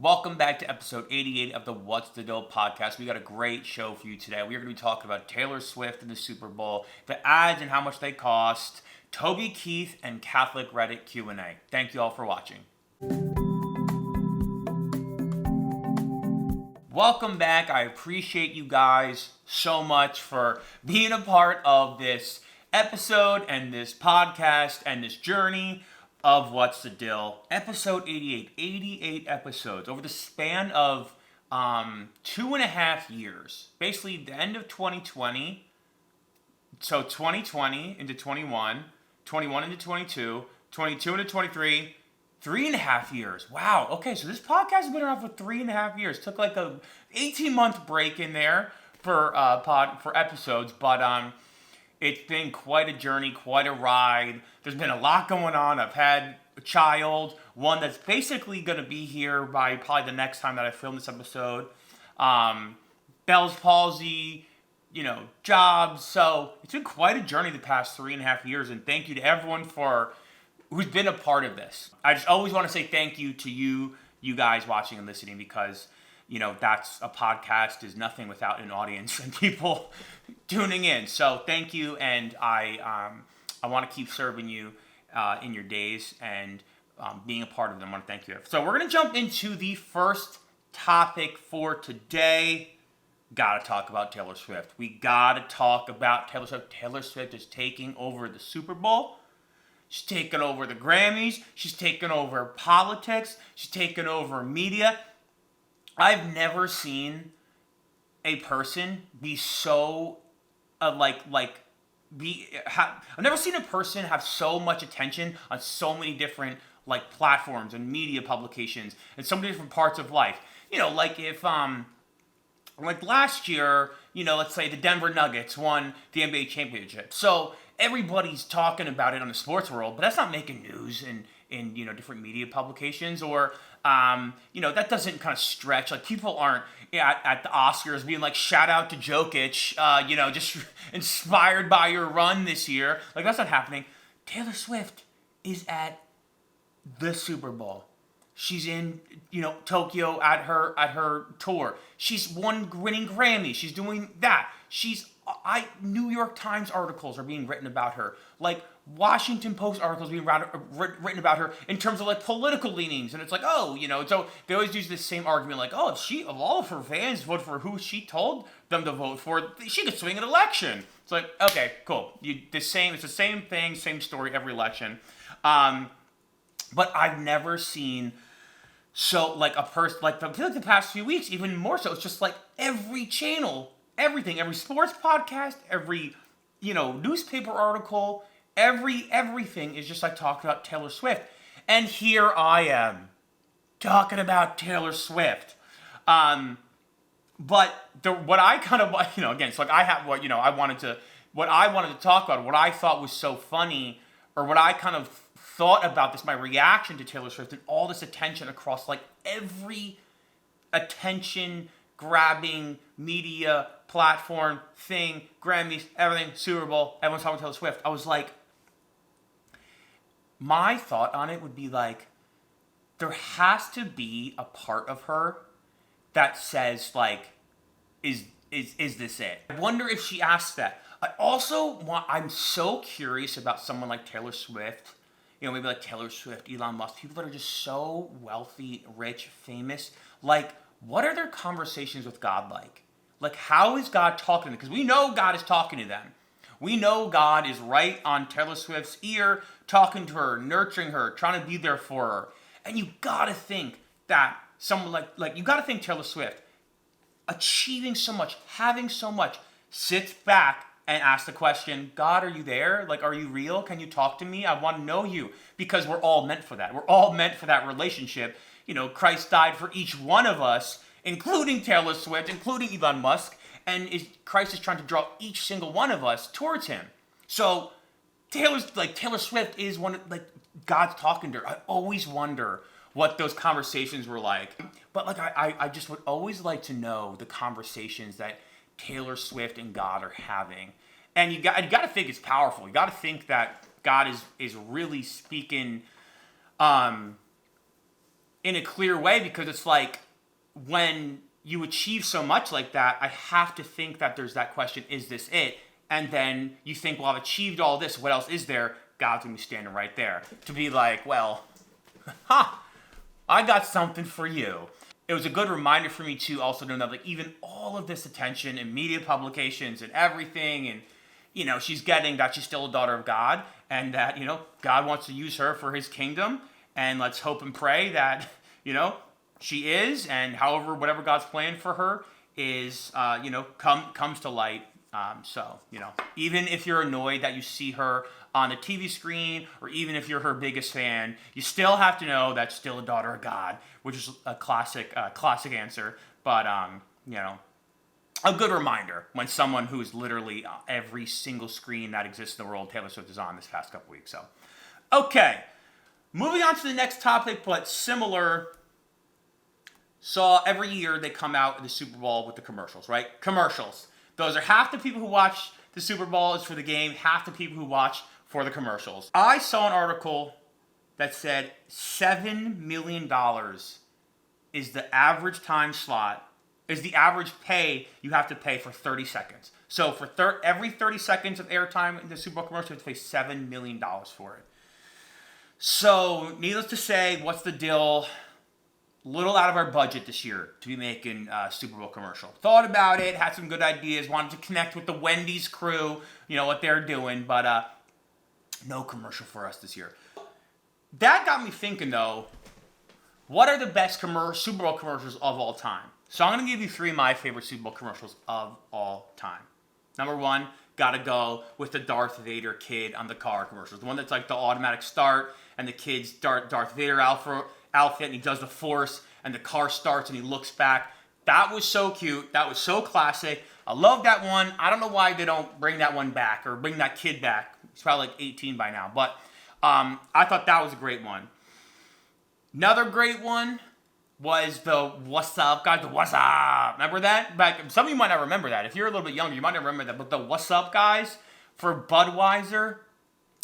Welcome back to episode 88 of the What's the Dill podcast. We got a great show for you today. We're going to be talking about Taylor Swift and the Super Bowl, the ads and how much they cost, Toby Keith, and Catholic Reddit Q&A. Thank you all for watching. Welcome back. I appreciate you guys so much for being a part of this episode and this podcast and this journey of What's the Dill. Episode 88 episodes over the span of 2.5 years. Basically the end of 2020. So 2020 into 21, 21 into 22, 22 into 23, 3.5 years. Wow. Okay, so this podcast has been around for 3.5 years. Took like a 18-month break in there for episodes, but it's been quite a journey, quite a ride. There's been a lot going on. I've had a child, one that's basically going to be here by probably the next time that I film this episode. Bell's palsy, jobs. So it's been quite a journey the past 3.5 years, and thank you to everyone who's been a part of this. I just always want to say thank you to you guys watching and listening, because that's a podcast is nothing without an audience and people tuning in. So thank you, and I want to keep serving you in your days and being a part of them. I want to thank you. So we're going to jump into the first topic for today. Got to talk about Taylor Swift. We got to talk about Taylor Swift. Taylor Swift is taking over the Super Bowl. She's taking over the Grammys. She's taking over politics. She's taking over media. I've never seen a person be so I've never seen a person have so much attention on so many different platforms and media publications and so many different parts of life. If last year, let's say the Denver Nuggets won the NBA championship. So everybody's talking about it on the sports world, but that's not making news in different media publications, or that doesn't kind of stretch. People aren't at the Oscars being shout out to Jokic, just inspired by your run this year. That's not happening. Taylor Swift is at the Super Bowl. She's in, Tokyo at her tour. She's winning Grammy. She's doing that. New York Times articles are being written about her. Washington Post articles being written about her in terms of political leanings, and it's so they always use this same argument if she, of all of her fans, vote for who she told them to vote for, she could swing an election. It's okay, cool. It's the same thing, same story every election. But I've never seen a person I feel the past few weeks, even more so. It's just every channel, everything, every sports podcast, every newspaper article. Everything is just talking about Taylor Swift. And here I am talking about Taylor Swift. What I kind of, again, so I have what I wanted to talk about, what I thought was so funny, or what I kind of thought about this, my reaction to Taylor Swift and all this attention across every attention grabbing media platform thing, Grammys, everything, Super Bowl, everyone's talking Taylor Swift. I was my thought on it would be there has to be a part of her that says is this it? I wonder if she asks that. I'm so curious about someone like Taylor Swift, maybe Taylor Swift, Elon Musk, people that are just so wealthy, rich, famous. What are their conversations with God like? How is God talking to them? Because we know God is talking to them. We know God is right on Taylor Swift's ear, talking to her, nurturing her, trying to be there for her. And you gotta think that someone you gotta think Taylor Swift, achieving so much, having so much, sits back and asks the question, God, are you there? Are you real? Can you talk to me? I want to know you. Because we're all meant for that. We're all meant for that relationship. Christ died for each one of us, including Taylor Swift, including Elon Musk. And Christ is trying to draw each single one of us towards him. So Taylor Swift is one God's talking to her. I always wonder what those conversations were like. But I just would always like to know the conversations that Taylor Swift and God are having. And you got to think it's powerful. You got to think that God is really speaking in a clear way, because it's like when you achieve so much like that, I have to think that there's that question, is this it? And then you think, well, I've achieved all this, what else is there? God's going to be standing right there to be like, well, I got something for you. It was a good reminder for me to also know that, like, even all of this attention and media publications and everything, and, you know, she's getting that she's still a daughter of God, and that, you know, God wants to use her for his kingdom, and let's hope and pray that, you know, she is, and however, whatever God's plan for her is, you know, comes to light. So, you know, even if you're annoyed that you see her on the TV screen, or even if you're her biggest fan, you still have to know that's still a daughter of God, which is a classic answer. But, you know, a good reminder when someone who is literally every single screen that exists in the world, Taylor Swift, is on this past couple weeks. So, okay, moving on to the next topic, but similar. So every year they come out in the Super Bowl with the commercials, right? Commercials. Those are half the people who watch the Super Bowl is for the game, half the people who watch for the commercials. I saw an article that said $7 million is the average time slot, is the average pay you have to pay for 30 seconds. So for every 30 seconds of airtime in the Super Bowl commercial, you have to pay $7 million for it. So needless to say, what's the deal? Little out of our budget this year to be making a Super Bowl commercial. Thought about it, had some good ideas, wanted to connect with the Wendy's crew, you know, what they're doing, but no commercial for us this year. That got me thinking, though, what are the best Super Bowl commercials of all time? So I'm going to give you 3 of my favorite Super Bowl commercials of all time. Number 1, gotta go with the Darth Vader kid on the car commercials. The one that's like the automatic start, and the kid's Darth Vader outfit, and he does the Force, and the car starts, and he looks back. That was so cute. That was so classic. I love that one. I don't know why they don't bring that one back, or bring that kid back. He's probably like 18 by now. But I thought that was a great one. Another great one was the "What's Up, guys?" The "What's Up." Remember that? Some of you might not remember that. If you're a little bit younger, you might not remember that. But the "What's Up, guys?" for Budweiser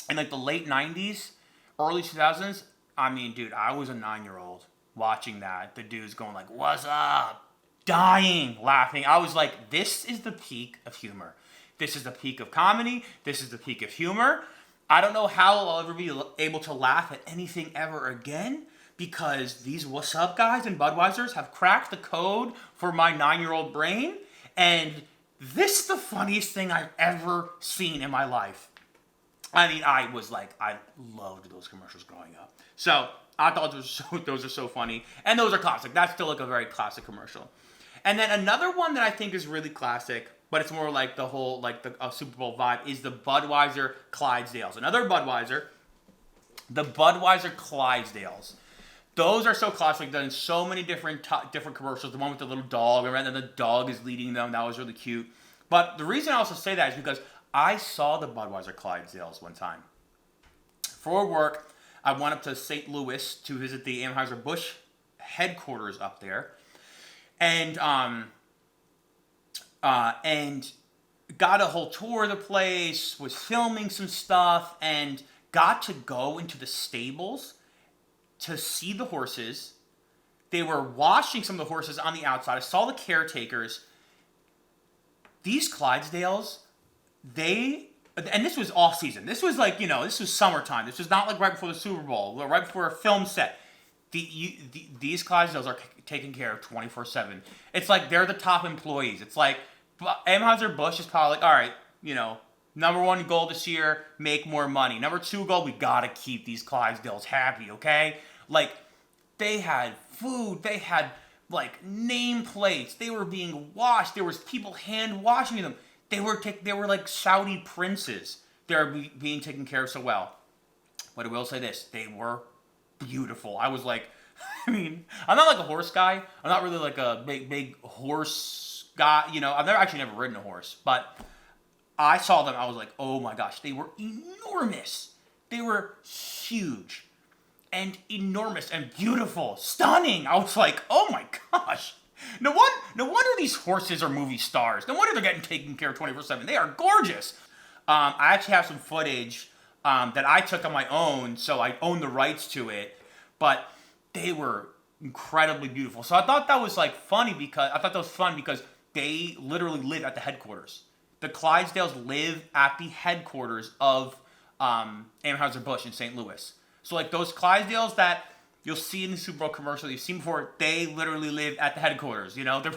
in like the late 90s, early 2000s. I mean, dude, I was a 9-year-old watching that. The dude's going like, "What's up?" Dying, laughing. I was like, this is the peak of humor. This is the peak of comedy. This is the peak of humor. I don't know how I'll ever be able to laugh at anything ever again, because these "What's Up, guys?" and Budweisers have cracked the code for my 9-year-old brain. And this is the funniest thing I've ever seen in my life. I mean, I loved those commercials growing up. So I thought those are so funny. And those are classic. That's still like a very classic commercial. And then another one that I think is really classic, but it's more like the whole, like the Super Bowl vibe, is the Budweiser Clydesdales. Another Budweiser, the Budweiser Clydesdales. Those are so classic, done in so many different commercials. The one with the little dog, and then the dog is leading them. That was really cute. But the reason I also say that is because I saw the Budweiser Clydesdales one time. For work, I went up to St. Louis to visit the Anheuser-Busch headquarters up there. And got a whole tour of the place, was filming some stuff, and got to go into the stables to see the horses. They were washing some of the horses on the outside. I saw the caretakers. These Clydesdales, and this was off season. This was like, this was summertime. This was not like right before the Super Bowl, or right before a film set. These Clydesdales are taken care of 24/7. It's like they're the top employees. It's like Anheuser-Busch is probably like, all right, number 1 goal this year, make more money. Number 2 goal, we gotta keep these Clydesdales happy, okay? Like, they had food, they had like nameplates, they were being washed, there was people hand washing them. They were like Saudi princes. They're being taken care of so well. But I will say this, they were beautiful. I was like, I mean, I'm not like a horse guy. I'm not really like a big horse guy. I've never ridden a horse. But I saw them. I was like, oh my gosh, they were enormous. They were huge and enormous and beautiful, stunning. I was like, oh my gosh. No wonder these horses are movie stars. No wonder they're getting taken care of 24/7. They are gorgeous. I actually have some footage that I took on my own, so I own the rights to it. But they were incredibly beautiful. So I thought that was like funny because I thought that was fun because they literally live at the headquarters. The Clydesdales live at the headquarters of Anheuser-Busch in St. Louis. So like those Clydesdales that you'll see in the Super Bowl commercial you've seen before, they literally live at the headquarters. You know, they're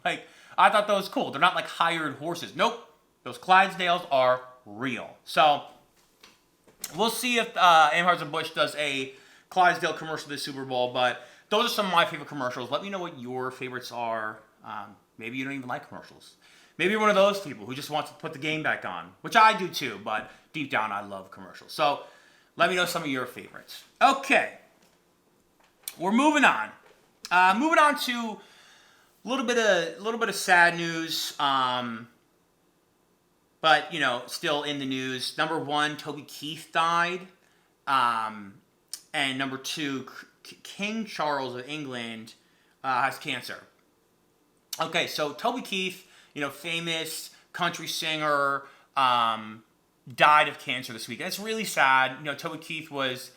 like, I thought that was cool. They're not like hired horses. Nope, those Clydesdales are real. So we'll see if Anheuser-Busch does a Clydesdale commercial this Super Bowl, but those are some of my favorite commercials. Let me know what your favorites are. Maybe you don't even like commercials. Maybe you're one of those people who just wants to put the game back on, which I do too, but deep down I love commercials. So let me know some of your favorites. Okay, we're moving on. Moving on to a little bit of sad news, but you know, still in the news. Number one, Toby Keith died, and number two, King Charles of England has cancer. Okay, so Toby Keith, you know, famous country singer, died of cancer this week. And it's really sad. You know, Toby Keith was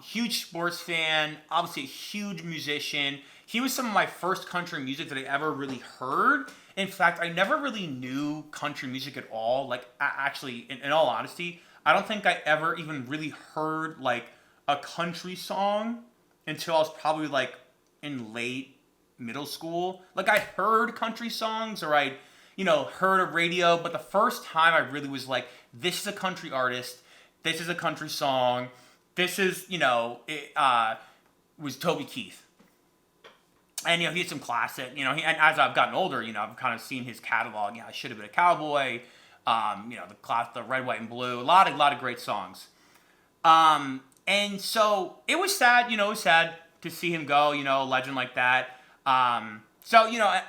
huge sports fan, obviously a huge musician. He was some of my first country music that I ever really heard. In fact, I never really knew country music at all. Like, actually, in all honesty, I don't think I ever even really heard, like, a country song until I was probably, like, in late middle school. Like, I heard country songs or I, you know, heard a radio, but the first time I really was like, this is a country artist, this is a country song, this is, you know, it was Toby Keith. And, you know, he had some classic, you know, and as I've gotten older, you know, I've kind of seen his catalog. You know, I Should Have Been a Cowboy, you know, the Red, White, and Blue, a lot of great songs. And so it was sad, you know, it was sad to see him go, you know, a legend like that. So, you know,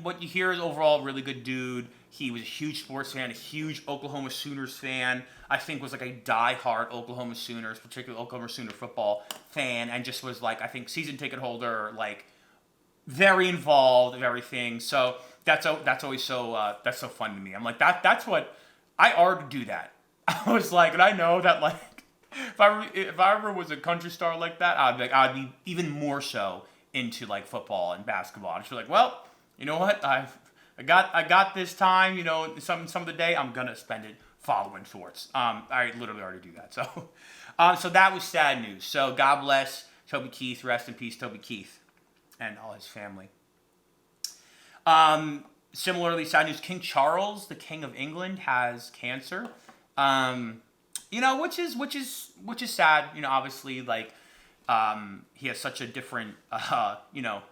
what you hear is overall a really good dude. He was a huge sports fan, a huge Oklahoma Sooners fan. I think was like a diehard Oklahoma Sooners, particularly Oklahoma Sooner football fan, and just was like, I think, season ticket holder, like very involved in everything. So that's always so that's so fun to me. I'm like, that's what I already do that. I was like, and I know that like if I ever was a country star like that, I'd be even more so into like football and basketball. I just feel like, well, you know what? I got this time, you know, some of the day I'm gonna spend it following sports. I literally already do that. So so that was sad news. So God bless Toby Keith, rest in peace, Toby Keith, and all his family. Similarly, sad news, King Charles, the King of England, has cancer. You know, which is sad, you know, obviously, like he has such a different, you know,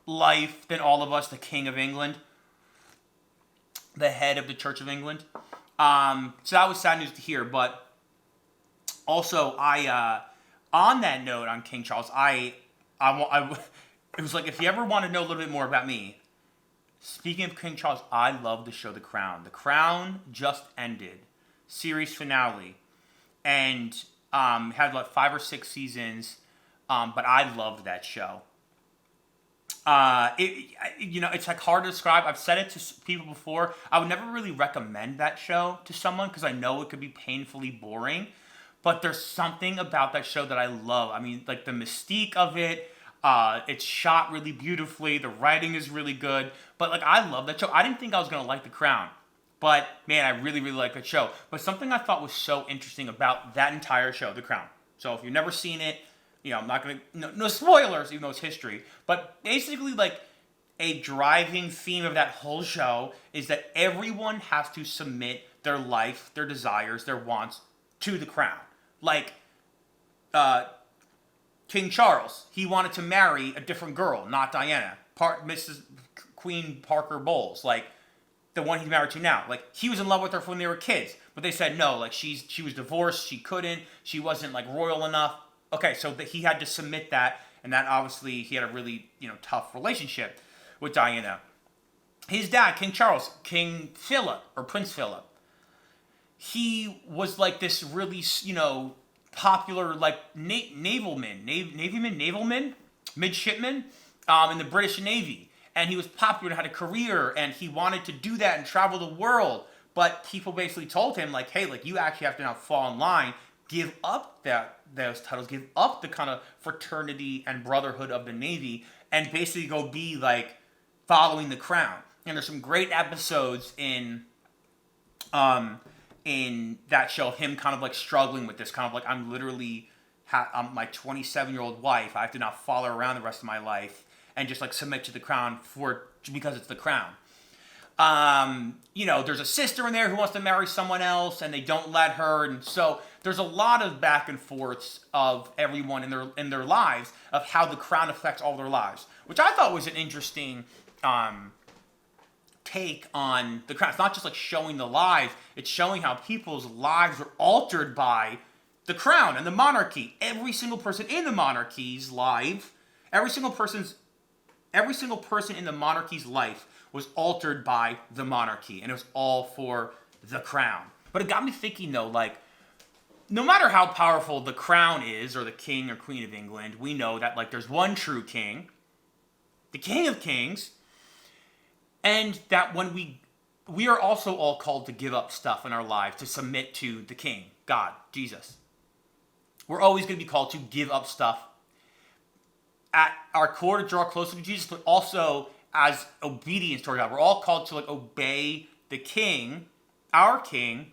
life than all of us, the King of England, the head of the Church of England. So that was sad news to hear. But also, on that note, on King Charles, it was like, if you ever want to know a little bit more about me, speaking of King Charles, I love the show The Crown. The Crown just ended, series finale, and had like 5 or 6 seasons. But I loved that show. You know, it's like hard to describe. I've said it to people before. I would never really recommend that show to someone because I know it could be painfully boring. But there's something about that show that I love. I mean, like the mystique of it. It's shot really beautifully. The writing is really good. But like, I love that show. I didn't think I was gonna like The Crown, but man, I really, really like that show. But something I thought was so interesting about that entire show, The Crown. So if you've never seen it, you know, I'm not going to, no spoilers, even though it's history, but basically, like, a driving theme of that whole show is that everyone has to submit their life, their desires, their wants to the crown. Like, King Charles, he wanted to marry a different girl, not Diana, Mrs. Queen Parker Bowles, like, the one he's married to now. Like, he was in love with her when they were kids, but they said no, like, she was divorced, she couldn't, she wasn't, like, royal enough. Okay, so he had to submit that, and that obviously he had a really, you know, tough relationship with Diana. His dad, King Charles, King Philip, or Prince Philip, he was like this really, you know, popular, like, navalman, midshipman, in the British Navy. And he was popular, had a career, and he wanted to do that and travel the world. But people basically told him, like, hey, like, you actually have to now fall in line, give up those titles, give up the kind of fraternity and brotherhood of the Navy, and basically go be like following the crown. And there's some great episodes in that show, him kind of like struggling with this, kind of like, I'm literally I'm my 27-year-old wife. I have to now follow her around the rest of my life and just like submit to the crown because it's the crown. There's a sister in there who wants to marry someone else and they don't let her, and so there's a lot of back and forths of everyone in their lives of how the crown affects all their lives, which I thought was an interesting take on the crown. It's not just like showing the lives, it's showing how people's lives are altered by the crown and the monarchy. Every single person in the monarchy's life, every single person in the monarchy's life was altered by the monarchy, and it was all for the crown. But it got me thinking though, like, no matter how powerful the crown is, or the king or queen of England, we know that like there's one true king, the King of Kings, and that when we are also all called to give up stuff in our lives, to submit to the King, God, Jesus. We're always going to be called to give up stuff at our core to draw closer to Jesus, but also as obedience toward God. We're all called to like obey the King, our King.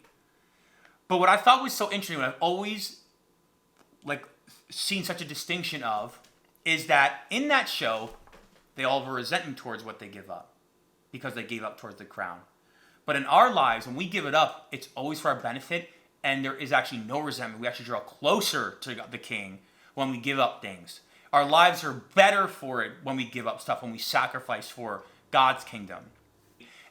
But what I thought was so interesting, what I've always like seen such a distinction of, is that in that show, they all have a resentment towards what they give up because they gave up towards the crown. But in our lives, when we give it up, it's always for our benefit, and there is actually no resentment. We actually draw closer to the King when we give up things. Our lives are better for it when we give up stuff, when we sacrifice for God's kingdom.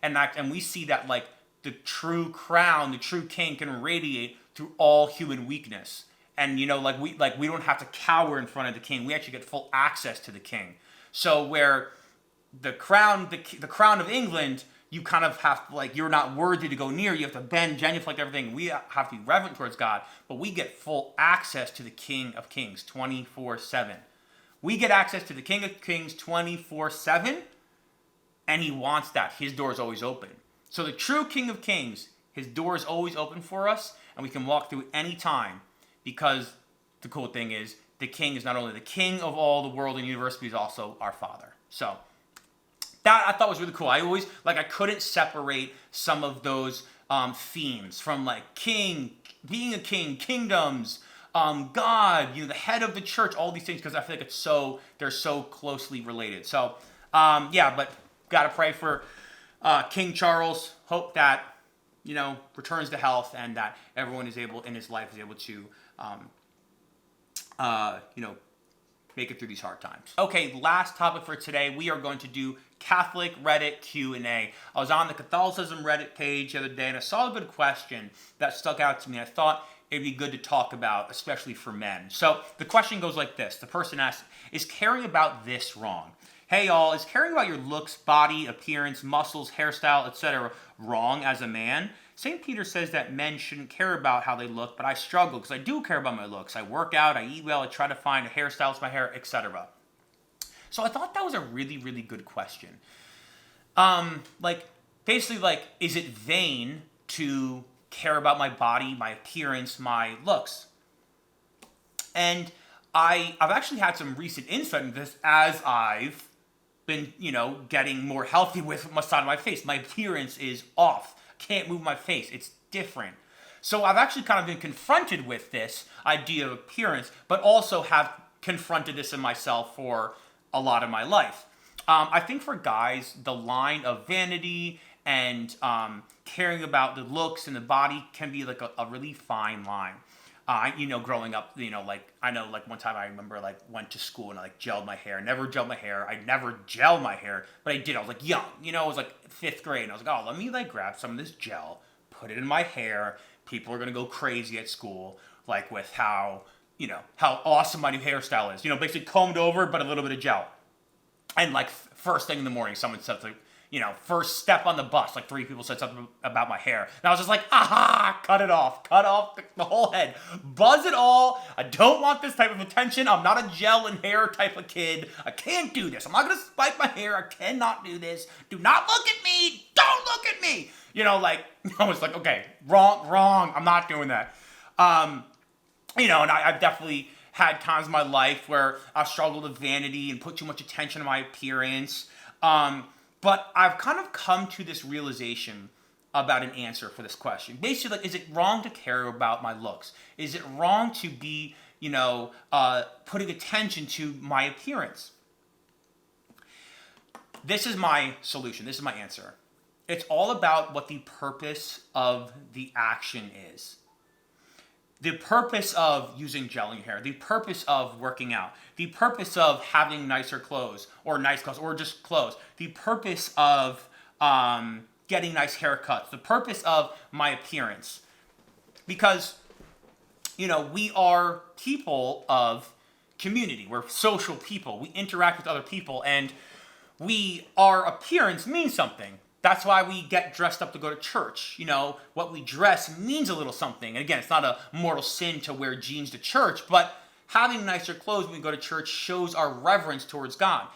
And we see that like the true crown, the true King can radiate through all human weakness. And we don't have to cower in front of the King. We actually get full access to the King. So where the crown of England, you kind of have to, like, you're not worthy to go near. You have to bend, genuflect everything. We have to be reverent towards God, but we get full access to the King of Kings 24/7. We get access to the King of Kings 24/7, and he wants that. His door is always open. So the true King of Kings, his door is always open for us, and we can walk through any time, because the cool thing is the King is not only the King of all the world and universe, but he's also our Father. So that I thought was really cool. I couldn't separate some of those themes from like king, being a king, kingdoms, God, the head of the church, all these things, because I feel like they're so closely related. So but gotta pray for King Charles. Hope that returns to health, and that everyone is able in his life is able to make it through these hard times. Okay, last topic for today, we are going to do Catholic Reddit Q&A. I was on the Catholicism Reddit page the other day, and I saw a good question that stuck out to me. I thought it'd be good to talk about, especially for men. So the question goes like this. The person asked, is caring about this wrong? Hey y'all, is caring about your looks, body, appearance, muscles, hairstyle, etc. wrong as a man? St. Peter says that men shouldn't care about how they look, but I struggle because I do care about my looks. I work out, I eat well, I try to find a hairstyle for my hair, etc. So I thought that was a really, really good question. Basically, is it vain to care about my body, my appearance, my looks? And I've actually had some recent insight into this as I've been, getting more healthy with my side of my face. My appearance is off. Can't move my face. It's different. So I've actually kind of been confronted with this idea of appearance, but also have confronted this in myself for a lot of my life. I think for guys, the line of vanity and caring about the looks and the body can be like a really fine line. Growing up, one time I remember went to school and I gelled my hair. Never gelled my hair. I never gel my hair, but I did. I was young. It was 5th grade. And I was like, oh, let me grab some of this gel, put it in my hair. People are gonna go crazy at school, with how awesome my new hairstyle is. Basically combed over, but a little bit of gel. And first thing in the morning, someone said first step on the bus, 3 people said something about my hair. And I was just aha, cut it off. Cut off the whole head. Buzz it all. I don't want this type of attention. I'm not a gel and hair type of kid. I can't do this. I'm not going to spike my hair. I cannot do this. Do not look at me. Don't look at me. I was okay, wrong. I'm not doing that. And I've definitely had times in my life where I've struggled with vanity and put too much attention on my appearance. But I've kind of come to this realization about an answer for this question. Basically, like, is it wrong to care about my looks? Is it wrong to be, putting attention to my appearance? This is my solution. This is my answer. It's all about what the purpose of the action is. The purpose of using gel in your hair, the purpose of working out, the purpose of having nicer clothes or nice clothes or just clothes, the purpose of getting nice haircuts, the purpose of my appearance. Because, we are people of community. We're social people. We interact with other people, and our appearance means something. That's why we get dressed up to go to church. What we dress means a little something. And again, it's not a mortal sin to wear jeans to church, but having nicer clothes when we go to church shows our reverence towards God.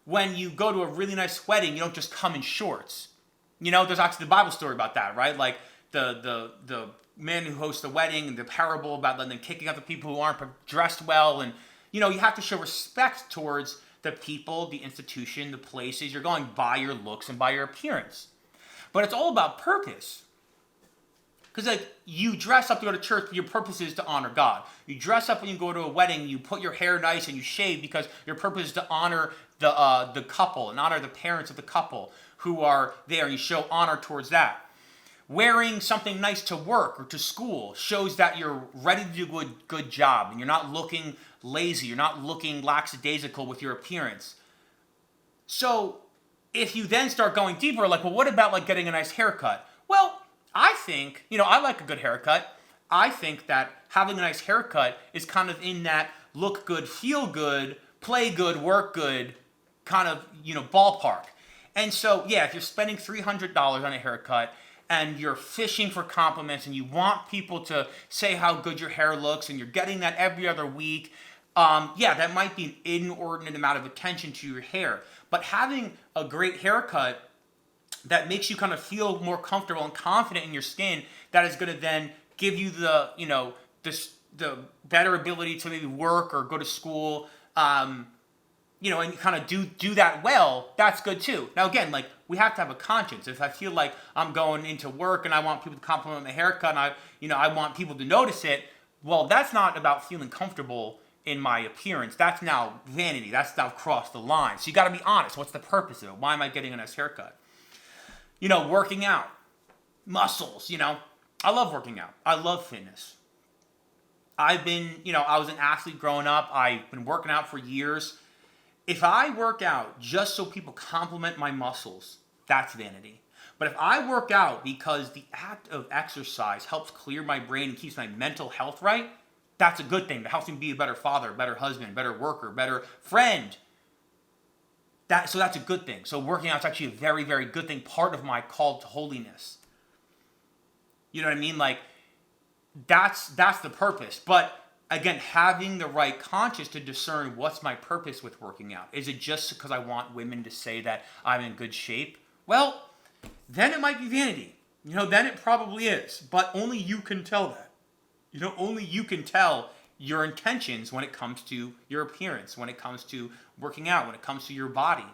When you go to a really nice wedding, you don't just come in shorts. There's actually the Bible story about that, right? Like the man who hosts the wedding and the parable about them kicking out the people who aren't dressed well. And, you have to show respect towards the people, the institution, the places you're going by your looks and by your appearance. But it's all about purpose. Because you dress up to go to church, but your purpose is to honor God. You dress up when you go to a wedding, you put your hair nice and you shave because your purpose is to honor the couple and honor the parents of the couple who are there, and you show honor towards that. Wearing something nice to work or to school shows that you're ready to do a good job and you're not looking lazy, you're not looking lackadaisical with your appearance. So if you then start going deeper, like, well, what about getting a nice haircut? Well, I think, I like a good haircut. I think that having a nice haircut is kind of in that look good, feel good, play good, work good kind of, ballpark. And so, yeah, if you're spending $300 on a haircut and you're fishing for compliments and you want people to say how good your hair looks and you're getting that every other week, that might be an inordinate amount of attention to your hair. But having a great haircut that makes you kind of feel more comfortable and confident in your skin, that is going to then give you the better ability to maybe work or go to school, and you kind of do that well, that's good too. Now again, we have to have a conscience. If I feel like I'm going into work and I want people to compliment my haircut and I want people to notice it, well, that's not about feeling comfortable in my appearance. That's now vanity. That's now crossed the line. So you got to be honest. What's the purpose of it? Why am I getting a nice haircut? Working out, muscles, I love working out. I love fitness. I've been, I was an athlete growing up. I've been working out for years. If I work out just so people compliment my muscles, that's vanity. But if I work out because the act of exercise helps clear my brain and keeps my mental health right, that's a good thing. That helps me be a better father, better husband, better worker, better friend. So that's a good thing. So working out is actually a very, very good thing, part of my call to holiness. You know what I mean? That's the purpose. But again, having the right conscience to discern what's my purpose with working out. Is it just because I want women to say that I'm in good shape? Well, then it might be vanity. Then it probably is. But only you can tell that. Only you can tell your intentions when it comes to your appearance, when it comes to working out, when it comes to your body.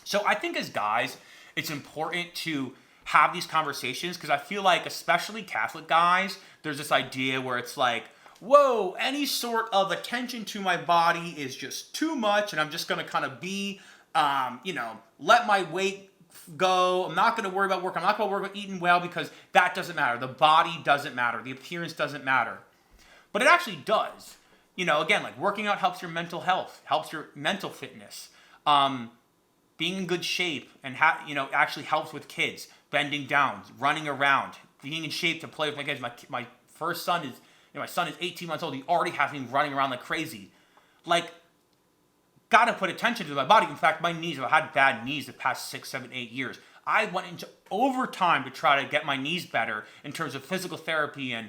So I think as guys, it's important to have these conversations because I feel like, especially Catholic guys, there's this idea where it's like, whoa, any sort of attention to my body is just too much and I'm just going to kind of be, let my weight go. I'm not going to worry about work. I'm not going to worry about eating well because that doesn't matter. The body doesn't matter. The appearance doesn't matter. But it actually does. Again, working out helps your mental health, helps your mental fitness. Being in good shape and actually helps with kids, bending down, running around, being in shape to play with my kids. My first son is, my son is 18 months old. He already has me running around like crazy. Got to put attention to my body. In fact, my knees, I've had bad knees the past 6, 7, 8 years. I went into overtime to try to get my knees better in terms of physical therapy and,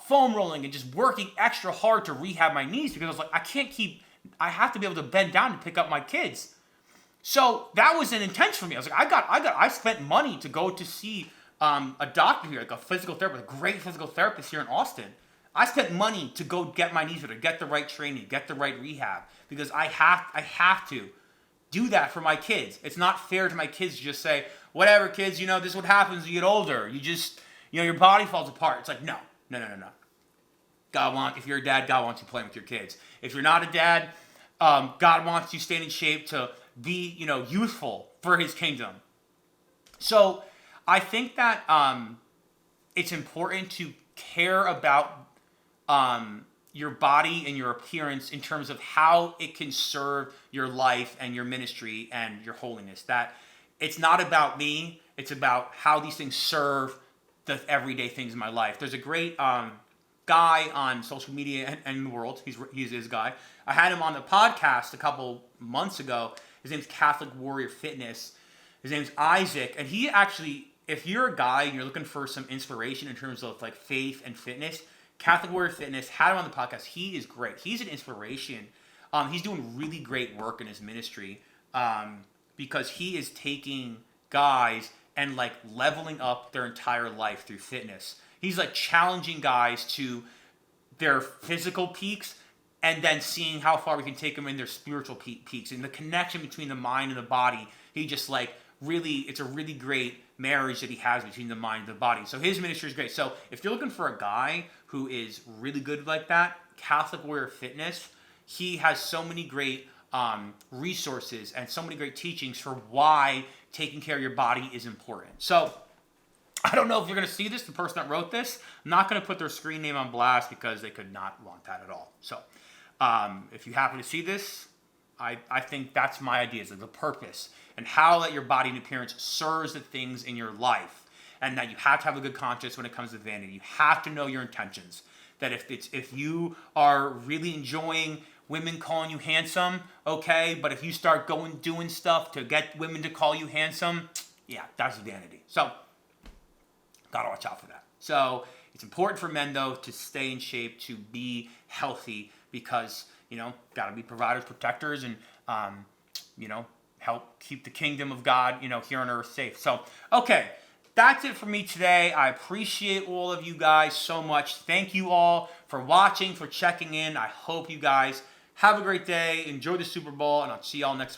foam rolling and just working extra hard to rehab my knees because I was like, I have to be able to bend down to pick up my kids. So that was an intention for me. I was like, I spent money to go to see a doctor here, like a physical therapist, a great physical therapist here in Austin. I spent money to go get my knees better, get the right training, get the right rehab, because I have to do that for my kids. It's not fair to my kids to just say, whatever, kids, this is what happens when you get older. You just, your body falls apart. It's like, no. If you're a dad, God wants you playing with your kids. If you're not a dad, God wants you staying in shape to be, youthful for his kingdom. So I think that it's important to care about your body and your appearance in terms of how it can serve your life and your ministry and your holiness. That it's not about me, it's about how these things serve the everyday things in my life. There's a great guy on social media and in the world. He's his guy. I had him on the podcast a couple months ago. His name's Catholic Warrior Fitness. His name's Isaac, and he actually, if you're a guy and you're looking for some inspiration in terms of like faith and fitness, Catholic Warrior Fitness, had him on the podcast. He is great. He's an inspiration. He's doing really great work in his ministry because he is taking guys and like leveling up their entire life through fitness. He's like challenging guys to their physical peaks and then seeing how far we can take them in their spiritual peaks and the connection between the mind and the body. He just like really, it's a really great marriage that he has between the mind and the body. So his ministry is great. So if you're looking for a guy who is really good like that, Catholic Warrior Fitness, he has so many great resources and so many great teachings for why taking care of your body is important. So I don't know if you're going to see this, the person that wrote this. I'm not going to put their screen name on blast because they could not want that at all. So if you happen to see this, I think that's my ideas of the purpose and how that your body and appearance serves the things in your life, and that you have to have a good conscience when it comes to vanity. You have to know your intentions. That if you are really enjoying women calling you handsome, okay, but if you start doing stuff to get women to call you handsome, yeah, that's vanity. So gotta watch out for that. So it's important for men though to stay in shape, to be healthy, because gotta be providers, protectors, and help keep the kingdom of God here on earth safe. So okay, that's it for me today. I appreciate all of you guys so much. Thank you all for watching, for checking in. I hope you guys have a great day, enjoy the Super Bowl, and I'll see y'all next week.